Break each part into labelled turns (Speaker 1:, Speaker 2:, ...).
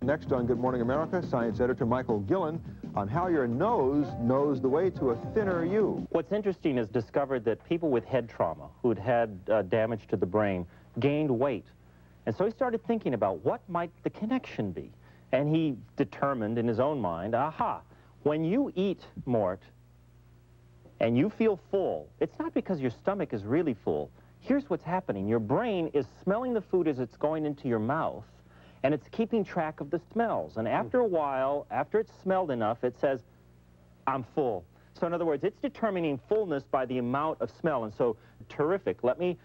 Speaker 1: Next on Good Morning America, science editor Michael Gillen on how your nose knows the way to a thinner you.
Speaker 2: What's interesting is discovered that people with head trauma who'd had damage to the brain gained weight. And so he started thinking about what might the connection be. And he determined in his own mind, aha, when you eat, Mort, and you feel full, it's not because your stomach is really full. Here's what's happening. Your brain is smelling the food as it's going into your mouth, and it's keeping track of the smells. And after a while, after it's smelled enough, it says, I'm full. So in other words, it's determining fullness by the amount of smell. And so, terrific. Let me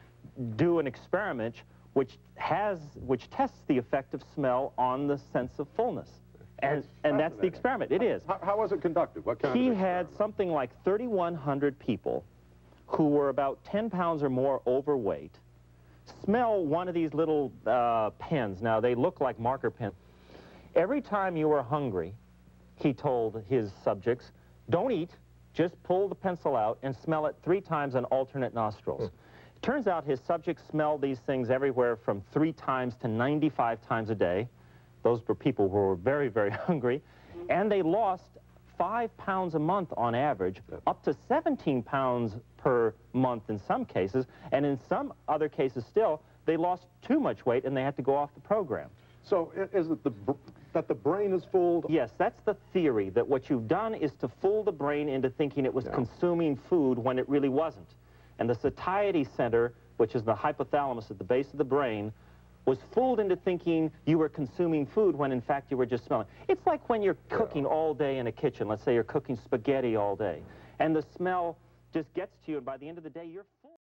Speaker 2: do an experiment which tests the effect of smell on the sense of fullness. And that's the experiment. It is.
Speaker 3: How was it conducted? What kind of
Speaker 2: experiment? He had something like 3,100 people who were about 10 pounds or more overweight smell one of these little pens. Now, they look like marker pens. Every time you were hungry, he told his subjects, don't eat, just pull the pencil out and smell it 3 times on alternate nostrils. Turns out his subjects smelled these things everywhere from 3 times to 95 times a day. Those were people who were very, very hungry. And they lost 5 pounds a month on average, up to 17 pounds per month in some cases. And in some other cases still, they lost too much weight and they had to go off the program.
Speaker 3: So is it that the brain is fooled?
Speaker 2: Yes, that's the theory, that what you've done is to fool the brain into thinking it was consuming food when it really wasn't. And the satiety center, which is the hypothalamus at the base of the brain, was fooled into thinking you were consuming food when in fact you were just smelling. It's like when you're cooking all day in a kitchen. Let's say you're cooking spaghetti all day, and the smell just gets to you, and by the end of the day you're full.